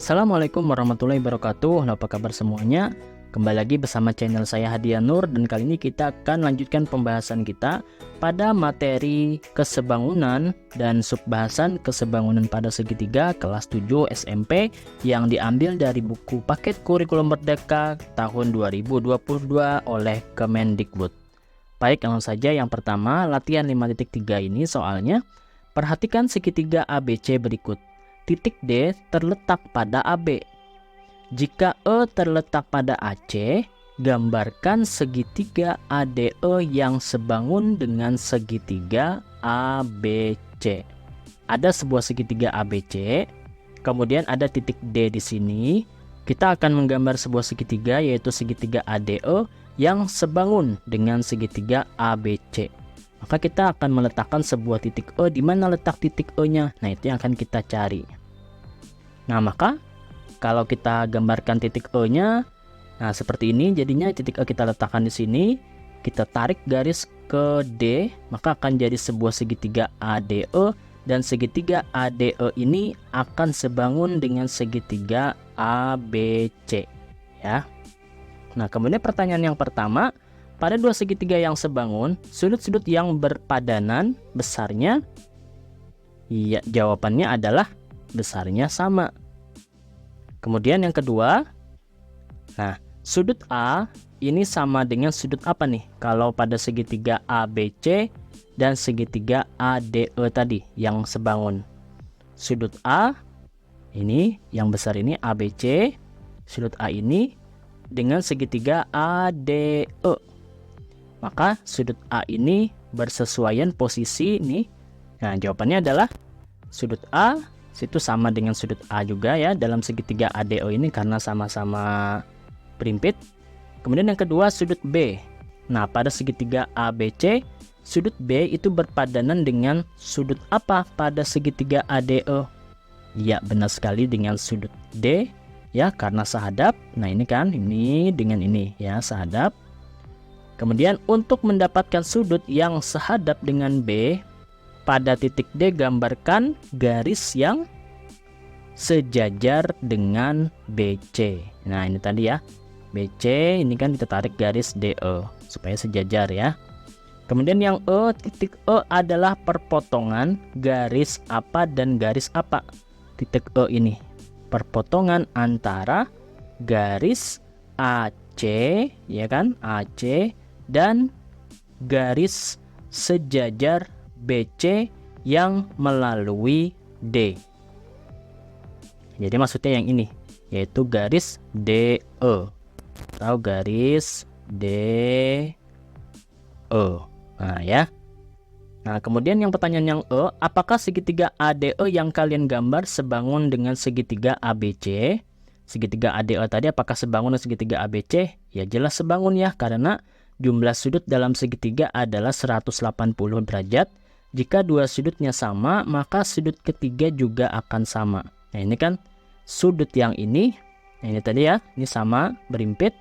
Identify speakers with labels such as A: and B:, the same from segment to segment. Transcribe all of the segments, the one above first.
A: Assalamualaikum warahmatullahi wabarakatuh. Halo, apa kabar semuanya? Kembali lagi bersama channel saya Hadiah Nur, dan kali ini kita akan lanjutkan pembahasan kita pada materi kesebangunan dan subbahasan kesebangunan pada segitiga kelas 7 SMP yang diambil dari buku paket kurikulum Merdeka tahun 2022 oleh Kemendikbud. Baik, langsung saja yang pertama, latihan 5.3 ini soalnya. Perhatikan segitiga ABC berikut. Titik D terletak pada AB. Jika E terletak pada AC, gambarkan segitiga ADE yang sebangun dengan segitiga ABC. Ada sebuah segitiga ABC, kemudian ada titik D di sini. Kita akan menggambar sebuah segitiga, yaitu segitiga ADE yang sebangun dengan segitiga ABC. Maka kita akan meletakkan sebuah titik E. Di mana letak titik E-nya? Nah, itu yang akan kita cari. Nah, maka kalau kita gambarkan titik E-nya, nah seperti ini jadinya. Titik E kita letakkan di sini, kita tarik garis ke D, maka akan jadi sebuah segitiga ADE, dan segitiga ADE ini akan sebangun dengan segitiga ABC, ya. Nah, kemudian pertanyaan yang pertama, pada dua segitiga yang sebangun, sudut-sudut yang berpadanan besarnya, ya, jawabannya adalah besarnya sama. Kemudian yang kedua, nah sudut A ini sama dengan sudut apa nih? Kalau pada segitiga ABC dan segitiga ADE tadi yang sebangun, sudut A ini yang besar ini ABC, sudut A ini dengan segitiga ADE, maka sudut A ini bersesuaian posisi nih. Nah, jawabannya adalah sudut A itu sama dengan sudut A juga ya dalam segitiga ADE ini karena sama-sama berimpit. Kemudian yang kedua, sudut B. Nah, pada segitiga ABC, sudut B itu berpadanan dengan sudut apa pada segitiga ADE? Ya, benar sekali, dengan sudut D ya, karena sahadap. Nah, ini kan ini dengan ini ya, sahadap. Kemudian untuk mendapatkan sudut yang sehadap dengan B, pada titik D gambarkan garis yang sejajar dengan BC. Nah, ini tadi ya, BC ini kan kita tarik garis DE supaya sejajar ya. Kemudian yang E, titik E adalah perpotongan garis apa dan garis apa? Titik E ini perpotongan antara garis AC ya kan, AC, dan garis sejajar BC yang melalui D. Jadi maksudnya yang ini, yaitu garis DE atau garis DE. Nah ya. Nah, kemudian yang pertanyaan yang E, apakah segitiga ADE yang kalian gambar sebangun dengan segitiga ABC? Segitiga ADE tadi apakah sebangun dengan segitiga ABC? Ya, jelas sebangun ya, karena jumlah sudut dalam segitiga adalah 180 derajat. Jika dua sudutnya sama, maka sudut ketiga juga akan sama. Nah, ini kan sudut yang ini. Nah, ini tadi ya, ini sama berimpit.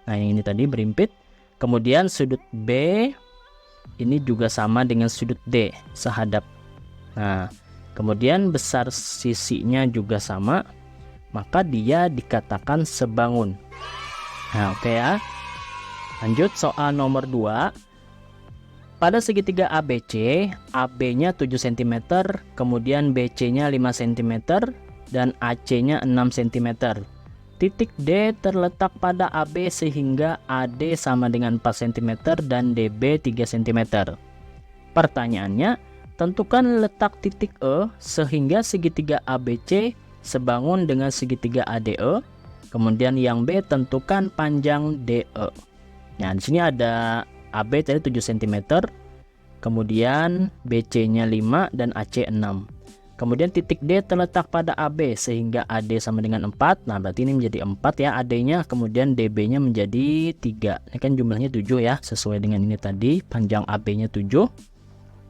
A: Nah, yang ini tadi berimpit. Kemudian sudut B ini juga sama dengan sudut D, sehadap. Nah, kemudian besar sisinya juga sama, maka dia dikatakan sebangun. Nah, oke ya. Lanjut soal nomor 2. Pada segitiga ABC, AB-nya 7 cm, kemudian BC-nya 5 cm, dan AC-nya 6 cm. Titik D terletak pada AB sehingga AD sama dengan 4 cm dan DB 3 cm. Pertanyaannya, tentukan letak titik E sehingga segitiga ABC sebangun dengan segitiga ADE. Kemudian yang B, tentukan panjang DE. Nah, di sini ada AB tadi 7 cm, kemudian BC-nya 5 dan AC 6. Kemudian titik D terletak pada AB sehingga AD sama dengan 4. Nah, berarti ini menjadi 4 ya AD-nya, kemudian DB-nya menjadi 3. Ini kan jumlahnya 7 ya, sesuai dengan ini tadi, panjang AB-nya 7.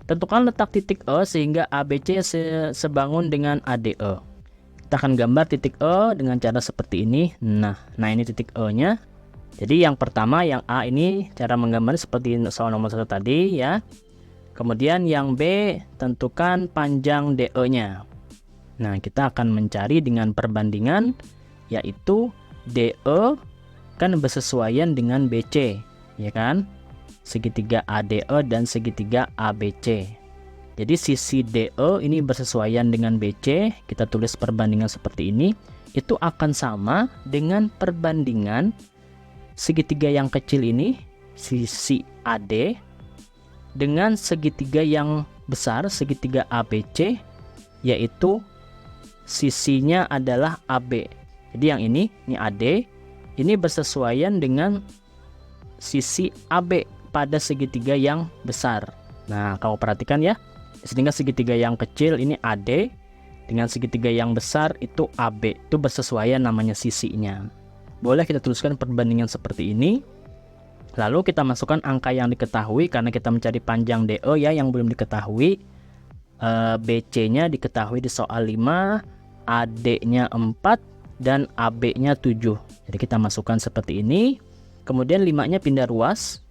A: Tentukan letak titik E sehingga ABC sebangun dengan ADE. Kita akan gambar titik E dengan cara seperti ini. Nah ini titik E-nya. Jadi yang pertama, yang A ini cara menggambarnya seperti soal nomor 1 tadi ya. Kemudian yang B, tentukan panjang DE-nya. Nah, kita akan mencari dengan perbandingan, yaitu DE kan bersesuaian dengan BC, ya kan? Segitiga ADE dan segitiga ABC. Jadi sisi DE ini bersesuaian dengan BC, kita tulis perbandingan seperti ini, itu akan sama dengan perbandingan segitiga yang kecil ini, sisi AD, dengan segitiga yang besar, segitiga ABC, yaitu sisinya adalah AB. Jadi yang ini AD, ini bersesuaian dengan sisi AB pada segitiga yang besar. Nah, kamu perhatikan ya, sehingga segitiga yang kecil ini AD, dengan segitiga yang besar itu AB, itu bersesuaian namanya sisinya. Boleh kita tuliskan perbandingan seperti ini. Lalu kita masukkan angka yang diketahui, karena kita mencari panjang DE ya, yang belum diketahui. BC-nya diketahui di soal 5, AD-nya 4, dan AB-nya 7. Jadi kita masukkan seperti ini. Kemudian 5-nya pindah ruas.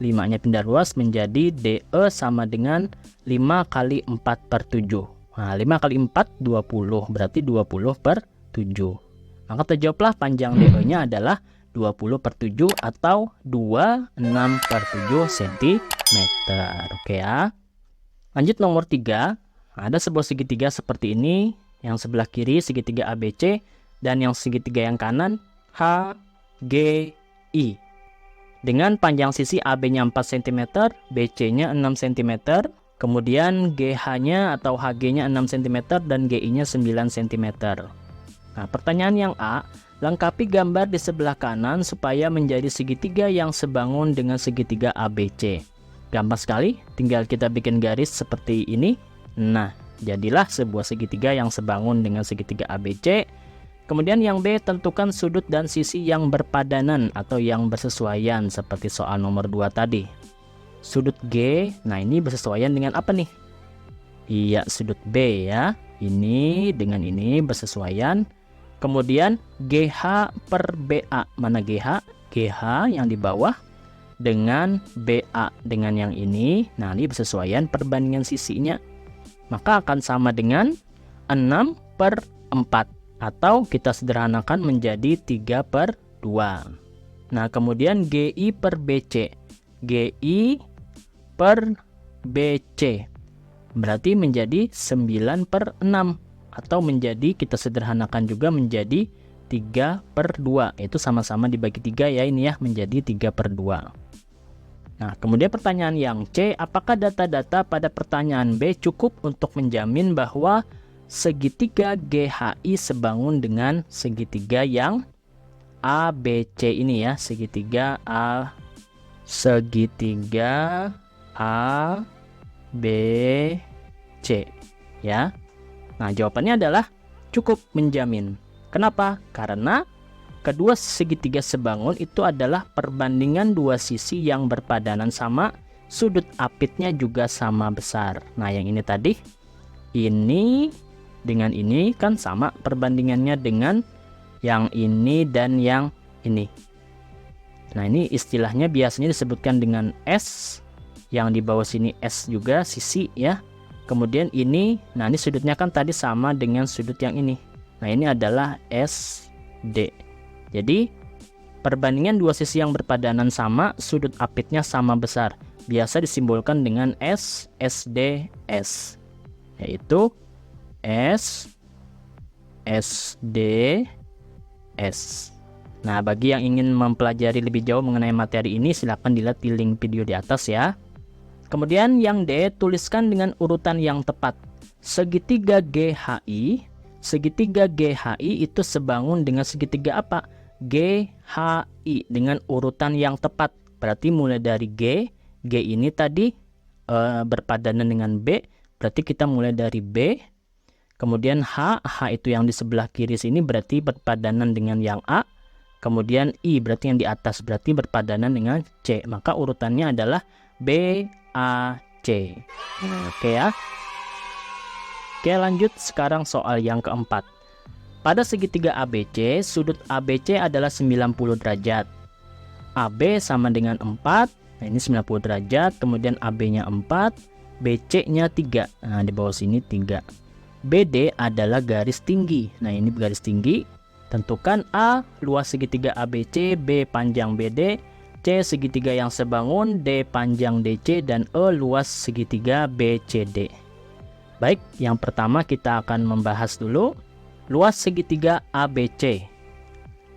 A: 5-nya pindah ruas menjadi DE sama dengan 5 kali 4 per 7. Nah, 5 kali 4, 20. Berarti 20 per 7. Maka terjawablah panjang DE-nya adalah 20 per 7 atau 26 per 7 cm. Oke ya. Lanjut nomor 3. Ada sebuah segitiga seperti ini. Yang sebelah kiri segitiga ABC. Dan yang segitiga yang kanan HGI. Dengan panjang sisi AB-nya 4 cm, BC-nya 6 cm. Kemudian GH-nya atau HG-nya 6 cm dan GI-nya 9 cm. Nah, pertanyaan yang A, lengkapi gambar di sebelah kanan supaya menjadi segitiga yang sebangun dengan segitiga ABC. Gampang sekali, tinggal kita bikin garis seperti ini. Nah, jadilah sebuah segitiga yang sebangun dengan segitiga ABC. Kemudian yang B, tentukan sudut dan sisi yang berpadanan atau yang bersesuaian seperti soal nomor 2 tadi. Sudut G, nah ini bersesuaian dengan apa nih? Iya, sudut B ya. Ini dengan ini bersesuaian. Kemudian GH per BA, mana GH? GH yang di bawah dengan BA dengan yang ini. Nah, ini bersesuaian perbandingan sisinya. Maka akan sama dengan 6 per 4. Atau kita sederhanakan menjadi 3 per 2. Nah, kemudian GI per BC. GI per BC. Berarti menjadi 9 per 6. Atau menjadi, kita sederhanakan juga menjadi 3 per 2. Itu sama-sama dibagi 3 ya, ini ya, menjadi 3 per 2. Nah, kemudian pertanyaan yang C, apakah data-data pada pertanyaan B cukup untuk menjamin bahwa segitiga GHI sebangun dengan segitiga yang ABC ini ya, segitiga ABC ya. Nah, jawabannya adalah cukup menjamin. Kenapa? Karena kedua segitiga sebangun itu adalah perbandingan dua sisi yang berpadanan sama, sudut apitnya juga sama besar. Nah, yang ini tadi, ini dengan ini kan sama perbandingannya dengan yang ini dan yang ini. Nah, ini istilahnya biasanya disebutkan dengan S, yang di bawah sini S juga sisi ya. Kemudian ini, nah ini sudutnya kan tadi sama dengan sudut yang ini. Nah, ini adalah SD. Jadi perbandingan dua sisi yang berpadanan sama, sudut apitnya sama besar. Biasa disimbolkan dengan S, SD, S. Yaitu S, SD, S. Nah, bagi yang ingin mempelajari lebih jauh mengenai materi ini, silakan dilihat di link video di atas ya. Kemudian yang D, tuliskan dengan urutan yang tepat. Segitiga GHI itu sebangun dengan segitiga apa? GHI dengan urutan yang tepat. Berarti mulai dari G ini tadi berpadanan dengan B, berarti kita mulai dari B. Kemudian H itu yang di sebelah kiri sini berarti berpadanan dengan yang A. Kemudian I berarti yang di atas berarti berpadanan dengan C. Maka urutannya adalah B, A, C. Oke ya. Oke, lanjut sekarang soal yang keempat. Pada segitiga ABC, sudut ABC adalah 90 derajat. AB sama dengan 4. Nah, ini 90 derajat. Kemudian AB-nya 4. BC-nya 3. Nah, di bawah sini 3. BD adalah garis tinggi. Nah, ini garis tinggi. Tentukan A luas segitiga ABC, B panjang BD, C segitiga yang sebangun, D panjang DC, dan E luas segitiga BCD. Baik, yang pertama kita akan membahas dulu luas segitiga ABC.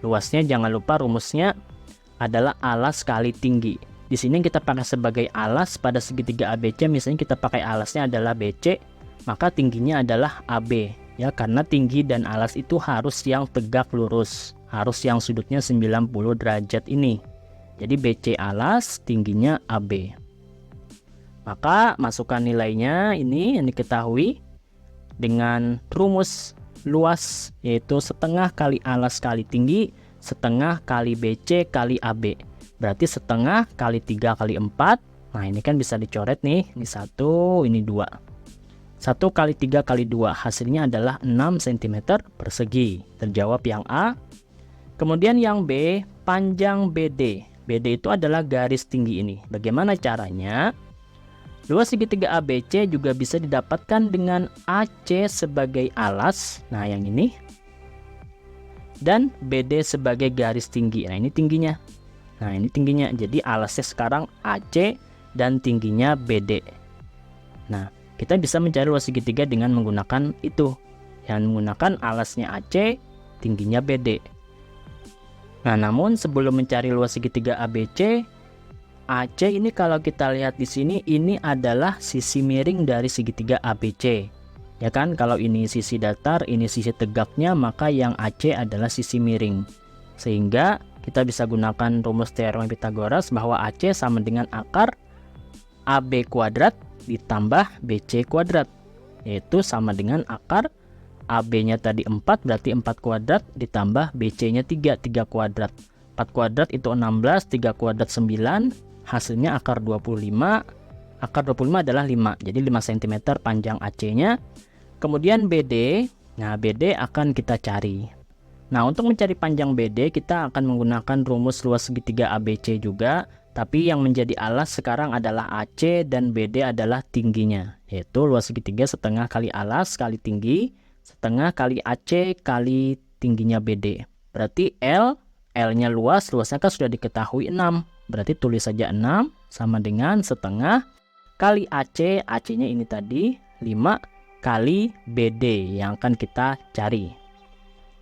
A: Luasnya jangan lupa rumusnya adalah alas kali tinggi. Di sini kita pakai sebagai alas pada segitiga ABC, misalnya kita pakai alasnya adalah BC, maka tingginya adalah AB. Ya, karena tinggi dan alas itu harus yang tegak lurus, harus yang sudutnya 90 derajat ini. Jadi BC alas, tingginya AB. Maka masukkan nilainya ini yang diketahui dengan rumus luas, yaitu setengah kali alas kali tinggi, setengah kali BC kali AB. Berarti setengah kali 3 kali 4. Nah, ini kan bisa dicoret nih. Ini 1, ini 2. 1 kali 3 kali 2 hasilnya adalah 6 cm persegi. Terjawab yang A. Kemudian yang B, panjang BD. BD itu adalah garis tinggi ini. Bagaimana caranya? Luas segitiga ABC juga bisa didapatkan dengan AC sebagai alas. Nah, yang ini. Dan BD sebagai garis tinggi. Nah, ini tingginya. Nah, ini tingginya. Jadi alasnya sekarang AC dan tingginya BD. Nah, kita bisa mencari luas segitiga dengan menggunakan itu. Yang menggunakan alasnya AC, tingginya BD. Nah, namun sebelum mencari luas segitiga ABC, AC ini kalau kita lihat di sini, ini adalah sisi miring dari segitiga ABC. Ya kan, kalau ini sisi datar, ini sisi tegaknya, maka yang AC adalah sisi miring. Sehingga kita bisa gunakan rumus teorema Pythagoras bahwa AC sama dengan akar AB kuadrat ditambah BC kuadrat, yaitu sama dengan akar AB-nya tadi 4, berarti 4 kuadrat ditambah BC-nya 3 kuadrat. 4 kuadrat itu 16, 3 kuadrat 9, hasilnya akar 25. Akar 25 adalah 5, jadi 5 cm panjang AC-nya. Kemudian BD, nah BD akan kita cari. Nah, untuk mencari panjang BD kita akan menggunakan rumus luas segitiga ABC juga, tapi yang menjadi alas sekarang adalah AC dan BD adalah tingginya, yaitu luas segitiga setengah kali alas kali tinggi, setengah kali AC kali tingginya BD. Berarti L-nya luas, luasnya kan sudah diketahui 6. Berarti tulis saja 6 sama dengan setengah kali AC, AC-nya ini tadi 5 kali BD yang akan kita cari.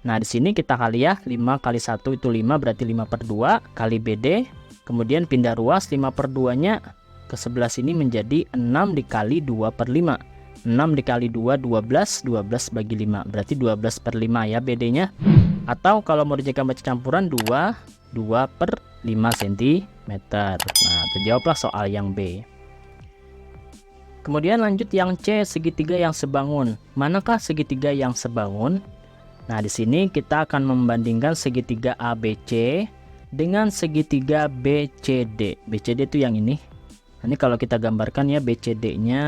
A: Nah, di sini kita kali ya, 5 kali 1 itu 5, berarti 5/2 kali BD. Kemudian pindah ruas, 5/2-nya ke sebelah sini menjadi 6 dikali 2/5. 6 dikali 2, 12, 12 bagi 5, berarti 12/5 ya BD-nya. Atau kalau mau dijadikan baca campuran 2/5 cm. Nah, terjawablah soal yang B. Kemudian lanjut yang C, segitiga yang sebangun. Manakah segitiga yang sebangun? Nah, di sini kita akan membandingkan segitiga ABC dengan segitiga BCD. BCD itu yang ini. Ini kalau kita gambarkan ya, BCD-nya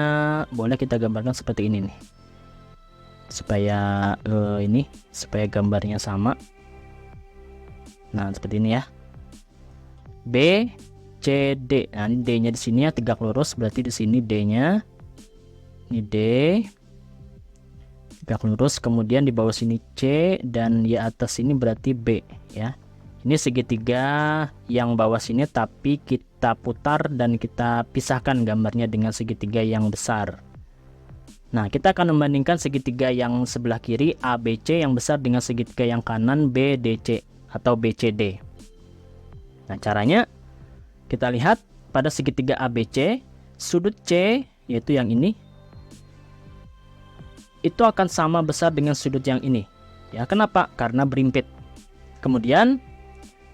A: boleh kita gambarkan seperti ini nih. Supaya supaya gambarnya sama. Nah, seperti ini ya. BCD. Nah, ini D-nya di sini ya tegak lurus, berarti di sini D-nya. Ini D. Tegak lurus, kemudian di bawah sini C dan di atas sini berarti B ya. Ini segitiga yang bawah sini tapi kita putar dan kita pisahkan gambarnya dengan segitiga yang besar. Nah, kita akan membandingkan segitiga yang sebelah kiri ABC yang besar dengan segitiga yang kanan BDC atau BCD. Nah, caranya kita lihat pada segitiga ABC, sudut C yaitu yang ini itu akan sama besar dengan sudut yang ini. Ya, kenapa? Karena berimpit. Kemudian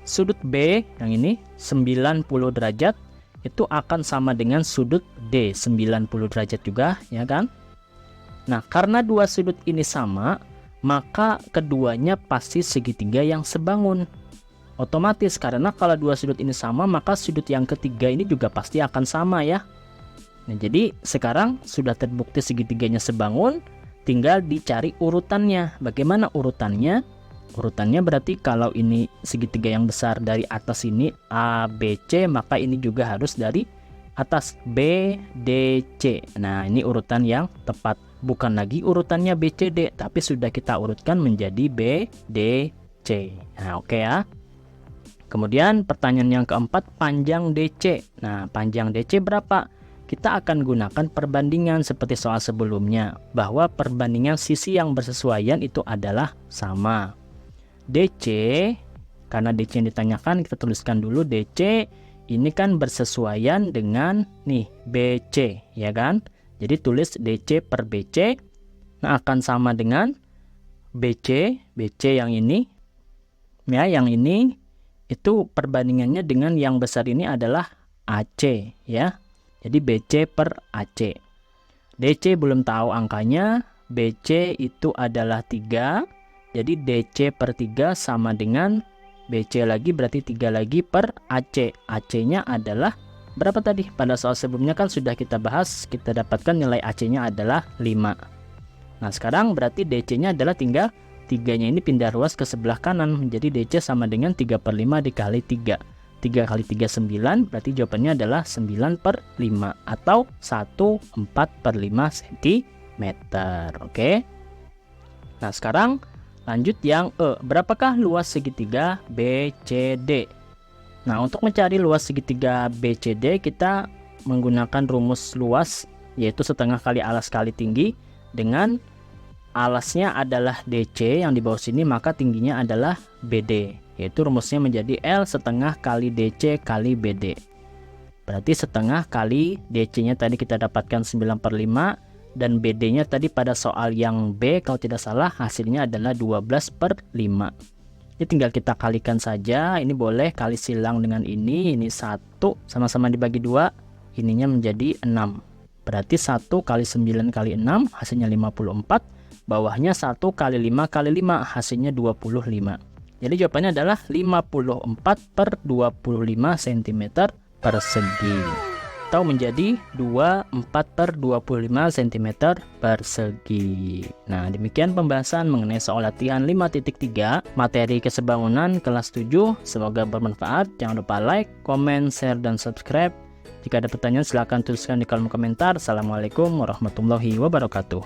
A: sudut B yang ini 90 derajat itu akan sama dengan sudut D 90 derajat juga, ya kan? Nah, karena dua sudut ini sama, maka keduanya pasti segitiga yang sebangun. Otomatis karena kalau dua sudut ini sama, maka sudut yang ketiga ini juga pasti akan sama ya. Nah, jadi sekarang sudah terbukti segitiganya sebangun, tinggal dicari urutannya. Bagaimana urutannya? Urutannya berarti kalau ini segitiga yang besar dari atas ini ABC, maka ini juga harus dari atas BDC. Nah, ini urutan yang tepat. bukan lagi urutannya BCD, tapi sudah kita urutkan menjadi BDC. Nah, oke ya. Kemudian pertanyaan yang keempat, panjang DC. Nah, panjang DC berapa? Kita akan gunakan perbandingan seperti soal sebelumnya, bahwa perbandingan sisi yang bersesuaian itu adalah sama. DC, karena DC yang ditanyakan, kita tuliskan dulu DC ini kan bersesuaian dengan nih BC, ya kan? Jadi tulis DC per BC, nah akan sama dengan BC yang ini, ya, yang ini itu perbandingannya dengan yang besar ini adalah AC, ya. Jadi BC per AC. DC belum tahu angkanya, BC itu adalah 3, jadi DC per 3 sama dengan BC lagi, berarti 3 lagi per AC. AC-nya adalah berapa tadi? Pada soal sebelumnya kan sudah kita bahas, kita dapatkan nilai AC-nya adalah 5. Nah, sekarang berarti DC-nya adalah tinggal 3-nya ini pindah ruas ke sebelah kanan, menjadi DC sama dengan 3 per 5 dikali 3. 3 kali 3 9, berarti jawabannya adalah 9 per 5 atau 1/4 per 5 cm. Oke. Nah, sekarang lanjut yang E. Berapakah luas segitiga BCD? Nah, untuk mencari luas segitiga BCD, kita menggunakan rumus luas, yaitu setengah kali alas kali tinggi, dengan alasnya adalah DC yang di bawah sini, maka tingginya adalah BD. Yaitu rumusnya menjadi L setengah kali DC kali BD. Berarti setengah kali DC-nya tadi kita dapatkan 9 per 5, dan BD-nya tadi pada soal yang B kalau tidak salah hasilnya adalah 12 per 5. Ini tinggal kita kalikan saja, ini boleh kali silang dengan ini 1 sama-sama dibagi 2, ininya menjadi 6. Berarti 1 kali 9 kali 6 hasilnya 54, bawahnya 1 kali 5 kali 5 hasilnya 25. Jadi jawabannya adalah 54 per 25 cm persegi. Atau menjadi 24 per 25 cm persegi. Nah, demikian pembahasan mengenai soal latihan 5.3 materi kesebangunan kelas 7. Semoga bermanfaat. Jangan lupa like, comment, share, dan subscribe. Jika ada pertanyaan silahkan tuliskan di kolom komentar. Assalamualaikum warahmatullahi wabarakatuh.